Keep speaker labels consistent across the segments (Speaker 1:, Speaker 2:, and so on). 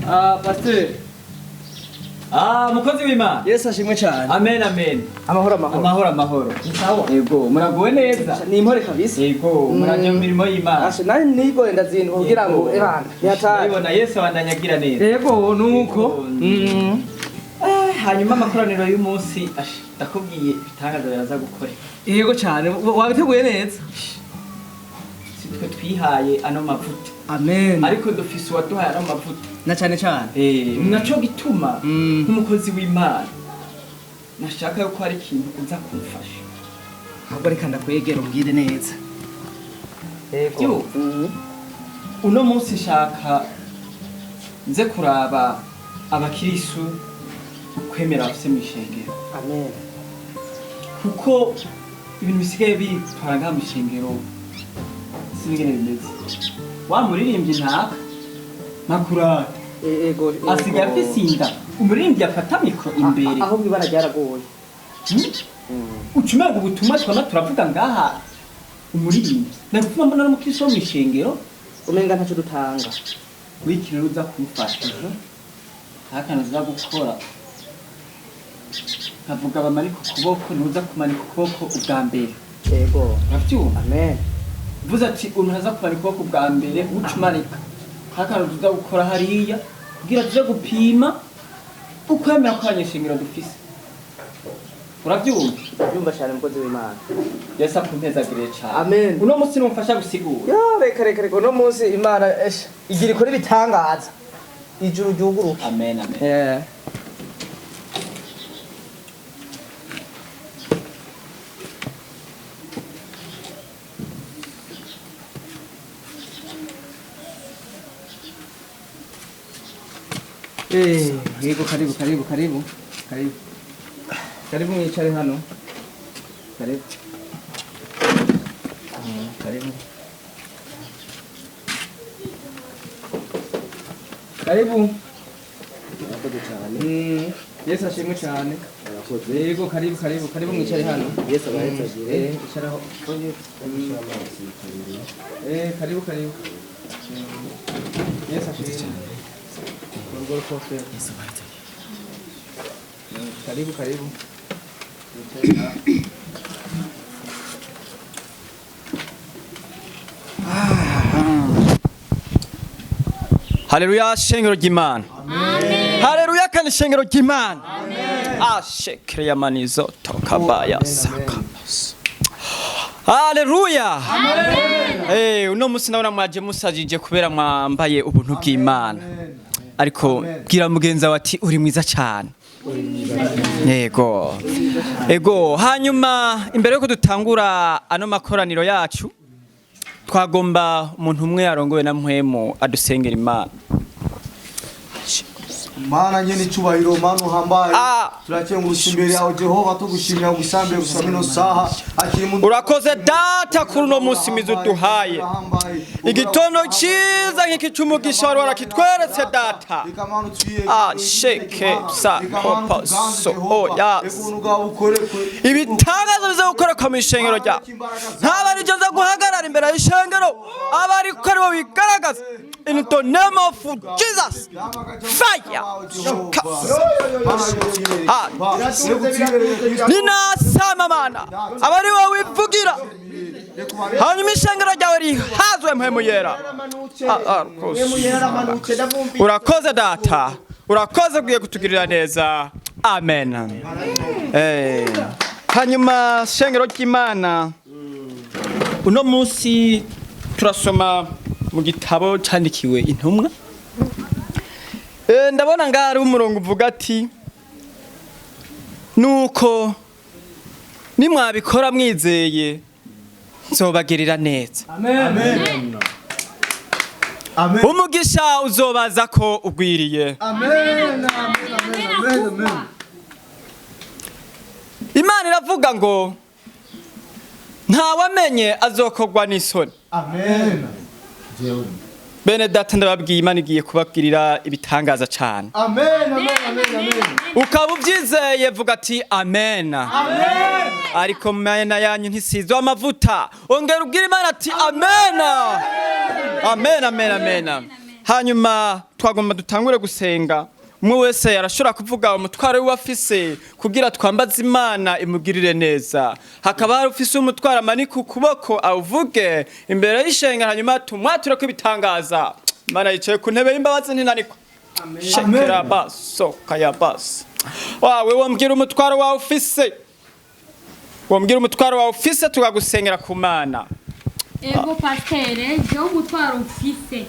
Speaker 1: Pastor.
Speaker 2: Mukozi w'Imana.
Speaker 1: Yesu ashimwe cyane.
Speaker 2: Amen amen.
Speaker 1: Amahoro.
Speaker 2: Amahoro.
Speaker 1: Sawa.
Speaker 2: Yego, muraguwe neza.
Speaker 1: Ni impore kabisa.
Speaker 2: Yego, muraje mu mirimo y'Imana.
Speaker 1: Ashe nari nigo ndazintu kugira ngo ebana. Ntiyataye.
Speaker 2: Ndabona Yesu abandanyagira neza.
Speaker 1: Yego, nuko.
Speaker 2: Hanyuma amakoraniro y'umunsi ndakubwiye ibitangazo biraza gukora.
Speaker 1: Yego cyane. Wabiteguye neza.
Speaker 2: Twe twihaye ano mavuta.
Speaker 1: Amen.
Speaker 2: Ariko dufise waduhaye ano mavuta.
Speaker 1: Na cyane.
Speaker 2: Naco gituma nk'umukozi w'Imana nashaka yuko hari ikintu uza kumfasha.
Speaker 1: Ahubwo reka ndakwegera umbwire neza.
Speaker 2: Yego. Uno munsi shaka nze kuraba abakirisu kwemera bafise mishengero.
Speaker 1: Amen.
Speaker 2: Kuko ibintu bisigaye bitwara nka mishengero sibigene bimeze. Wa muririmbyi ntaka makura
Speaker 1: Ego.
Speaker 2: asigaye afise inda. Umuririmbyi afata mikro imbere.
Speaker 1: Aho bibara ryaragoye.
Speaker 2: Ucumenga ubutumwa twama turavuga ngaha umuririmbyi. Ndagufuma mbona n'umukristo wo mishengero.
Speaker 1: Umenga ntaco dutanga.
Speaker 2: Wikirero uza kumfasha. Hakana uza gukora. Kavuga bamari ku kuboko nuza kumanika ukuboko ubwa mbere.
Speaker 1: Yego.
Speaker 2: Uravyumva?
Speaker 1: Amen.
Speaker 2: Vuze ati unaza kumanika ukuboko ubwa mbere ucumanika. Hakana uza gukora hariya kugira tuze gupima ukwemera kwanyeshengero dufise. Uravyumva?
Speaker 1: Yumva cyane mukozi w'Imana.
Speaker 2: Yesu akumpezagire cyane.
Speaker 1: Amen.
Speaker 2: Uno munsi numfasha gusigura.
Speaker 1: Ya reka uno munsi Imana igira ikora ibitangaza. Ijuru ryuguruka.
Speaker 2: Amen amen.
Speaker 1: Yego karibu. Karibu mwicare hano. Karibu. Karibu. Murakoze cyane. Yesu ashimwe cyane. Murakoze. Yego karibu mwicare hano. Yesu abayetagire. Isharaho. Karibu. Yesu ashimwe. Karibu.
Speaker 2: Haleluya shengero ry'Imana. Amen. Haleluya kandi shengero ry'Imana. Amen. Shekere yamanizo tokabaya sakabas. Haleluya. Amen. Uno musi ndabona mwaje musajije kubera mwambaye ubuntu bw'Imana. Ariko bwira mugenza wati uri mwiza cyane. Ego hanyuma imbere yuko dutangura ano makoraniro yacu twagomba umuntu umwe yarongowe na mpwemu adusengera Imana.
Speaker 3: Mana nyene cyubahiro Mana uhambaye turakengurutse imbere yawe Jehova tugushimira gusambe gusamino saha akiri mu
Speaker 2: urakoze data kuri no munsi mizu duhaye igitondo cyiza nk'ikicumugisha warakitweretse data sheke sa papa so oya ibitangazo bize gukora ku mishengero rya ntabari cyo za guhagarara imbere y'ishengero abari ko aribo bigaragaza in the name of Jesus fire ninasama mana abari wowe wivugira hanyuma ishengero ryawe rihazwe mpemu yera urakoze data urakoze bwiye kutugirira neza amen. Hanyuma shengero ry'Imana uno munsi turasoma mu gitabo cyandikiwe intumwa. Ndabona ngari umurongo uvuga ati nuko nimwabikora mwizeye nzobagirira neza.
Speaker 3: Amen.
Speaker 2: Umugisha uzobaza ko ugwiriye.
Speaker 3: Amen.
Speaker 2: Imana iravuga ngo ntawamenye azokogwa n'isoni.
Speaker 3: Amen.
Speaker 2: Bene data ndababwiye Imana igiye kubabwirira ibitangaza cyane.
Speaker 3: Amen.
Speaker 2: Ukaba ubyizeye vuga ati amen. Ariko mana yanyu ntisizwe amavuta ongera ubwira Imana ati amen. hanyuma twagomba dutangure gusenga. Umwe wese arashobora kuvuga umutwaro w'afise kugira twambaze Imana imugirire neza. Hakaba hari ufise umutwaro amanika ukuboko awuvuge imbere y'ishengero, hanyuma tumwature ko ibitangaza. Imana yicaye ku ntebe y'imbabazi ntinanirwa. Shekera baso kaya bas. Wawe wambwira umutwaro wawe ufise. Wambwira umutwaro wawe ufise tukagusengera ku Mana.
Speaker 4: Ego pastere, je umutwaro ufise.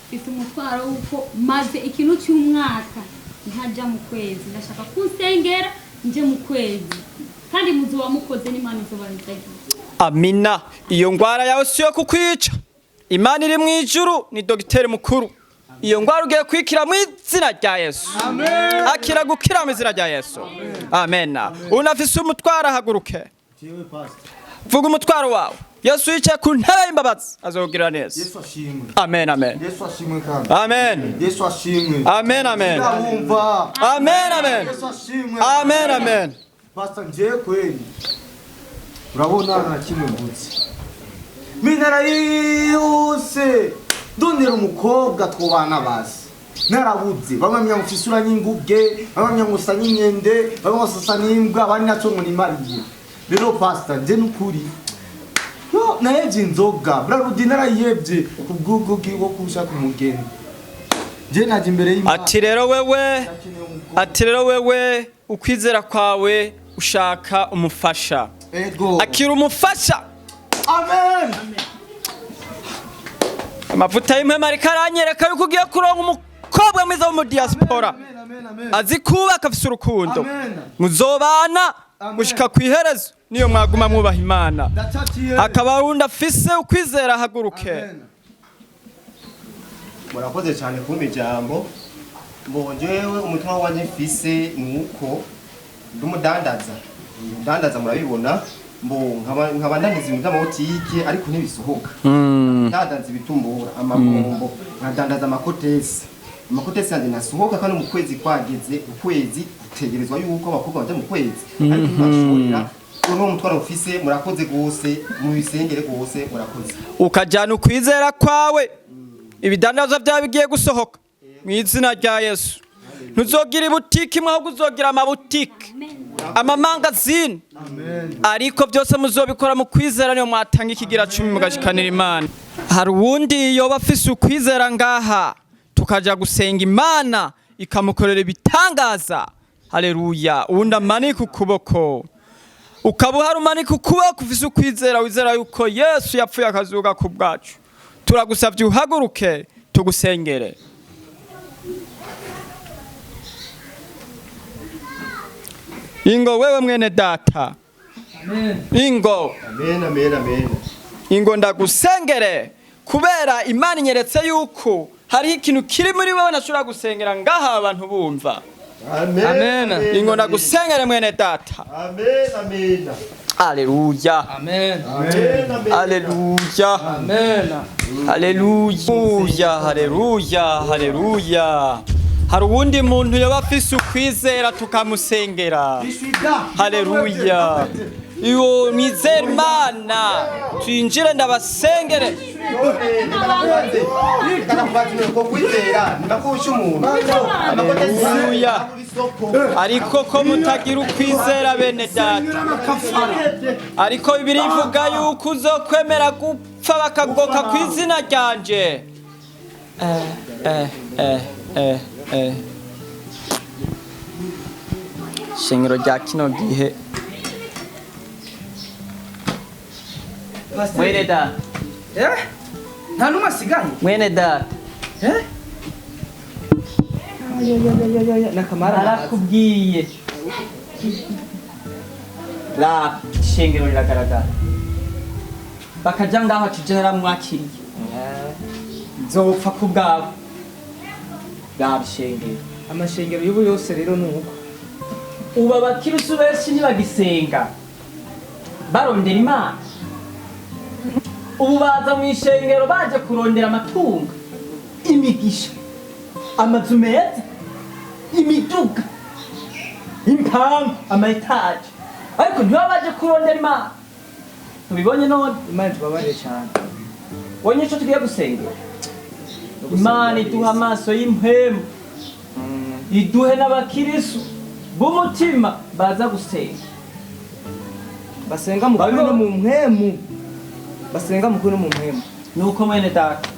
Speaker 4: Ufise umutwaro uko maze ikintu cy'umwaka ntajya mu kwezi. Ndashaka kunsengera nje mu kwezi. Kandi muzuba mukoze n'Imana izobahizagira.
Speaker 2: Amina. Iyo ngwara yawe siyo kukwica. Imana iri mu ijuru ni dogiteri mukuru. Iyo ngwara ugiye kwikira mu izina rya Yesu.
Speaker 3: Amen.
Speaker 2: Akira gukira mu izina rya Yesu. Amen. Unafise umutwaro haguruke. Vuga umutwaro wawe. Yesu yicaye ku ntebe y'imbabazi azogirira neza.
Speaker 3: Yesu ashimwe.
Speaker 2: Amen, amen.
Speaker 3: Yesu ashimwe kandi.
Speaker 2: Amen.
Speaker 3: Yesu ashimwe.
Speaker 2: Amen, amen.
Speaker 3: Ndabumva.
Speaker 2: Amen, amen.
Speaker 3: Yesu ashimwe.
Speaker 2: Amen, amen.
Speaker 3: Pastor nje kweli. Urabona na kimwe mvuze. Minara yose ndondera umukobwa twobana basi. Narabuze bamwe myamufisura nyinguge, bamwe myamusa nyinyende, bamwe musasa nimbwa, abandi naco ngo nimariye. Rero pastor nje nukuri. Yo nayevye inzoga, brarudi narayevye kubwugo giwo kushaka umugeni. Je naje imbere y'Imana.
Speaker 2: Ati rero wewe ukwizera kwawe ushaka umufasha.
Speaker 3: Ego.
Speaker 2: Akira umufasha.
Speaker 3: Amen.
Speaker 2: Amavuta y'imwema ariko aranyereka yuko ugiye kuronka umukobwa mwiza wo mu diaspora.
Speaker 3: Amen.
Speaker 2: Azi kubaka afise urukundo.
Speaker 3: Amen.
Speaker 2: Muzobana mushika kwiherezo niyo mwaguma mwubaha Imana. Hakaba undi afise ukwizera haguruke.
Speaker 5: Murakoze cyane kumpa ijambo. Mbonjewe umutima wanje mfise nuko ndumudandaza. Ndandaza murabibona. Nkaba ndandaza ibintu by'amabotike ariko ntibisohoka. Ndandaza ibitumbura, amabombo, ndandaza amakotesi. Amakotesi yanje nasohoka kandi mu kwezi kwageze, ukwezi gutegerezwa yuko abakobwa baje mu kwezi. Ariko ntibashobora. Uno mutwaro ufise murakoze gose, mu bisengere gose murakoze.
Speaker 2: Ukajana ukwizera kwawe. Ibidandaza byawe bigiye gusohoka. Mu izina rya Yesu. Ntuzogira ibutike imwe ahubwo uzogira amabutike. Amamangazini. Ariko byose muzobikora mu kwizera niyo mwatanga ikigira 10 mugashikanira Imana. Hari uwundi yoba afise ukwizera ngaha tukaja gusenga Imana ikamukorera ibitangaza. Haleluya. Uwundi amanika ukuboko. Ukaba uhari umanika ukuboko ufise ukwizera wizera yuko Yesu yapfuye akazuka ku bwacu. Turagusavye uhaguruke tugusengere. Ingo wewe mwene data.
Speaker 1: Amen.
Speaker 2: Ingo.
Speaker 5: Amen.
Speaker 2: Ingo ndagusengere kubera Imana inyeretse yuko hari ikintu kiri muri wewe nashobora gusengera ngaha abantu bumva.
Speaker 1: Amen.
Speaker 2: Ingo ndagusengere mwene data.
Speaker 5: Amen.
Speaker 2: Haleluya.
Speaker 1: Amen.
Speaker 2: Haleluya.
Speaker 1: Amen.
Speaker 2: Haleluya. Hari uwundi muntu yoba afise ukwizera tukamusengera. Haleluya. Iyo mwizera Imana twinjire ndabasengere. Haleluya. Ariko ko mutagira ukwizera bene data. Ariko Bibiliya ivuga yuko uzokwemera gupfa bakagoka ku izina ryanje. Shingiro rya kino gihe. Mwene data.
Speaker 1: Nta numwe asigaye.
Speaker 2: Mwene data.
Speaker 1: Nakamara
Speaker 2: Arakubwiye. La shingiro riragaragara. Bakaja ngaho ati naramwakiriye. Nzopfa ku bwawe. Bwabishengero.
Speaker 1: amashengero y'ubu yose rero nuko.
Speaker 2: Uba abakirisu benshi ntibagisenga. Barondera Imana. Ubu baza mu ishengero baje kurondera amatungo, imigisha, amazu meza, imiduga, impangu, amaetaje. Ariko ntiba baje kurondera Imana. Tubibonye none
Speaker 1: Imana tubabarire cyane.
Speaker 2: wonye ico tugiye gusengera. imana iduha amaso y'impemu iduhe n'abakirisu b'umutima baza gusenga
Speaker 1: basenga mukuri no mu mpemu basenga mukuri no mu mpemu
Speaker 2: nuko mwene data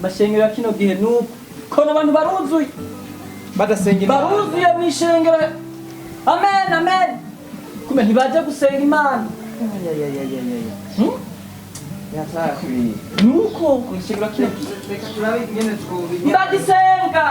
Speaker 2: bashengera kino gihe nuko ko n'abantu baruzuye
Speaker 1: badasenga Imana
Speaker 2: baruzuye mwishengero amen amen kume ntibaje gusenga imana
Speaker 1: yatari
Speaker 2: nuko
Speaker 1: mwishengero kino reka turabe ingene twubigira
Speaker 2: ntibagisenga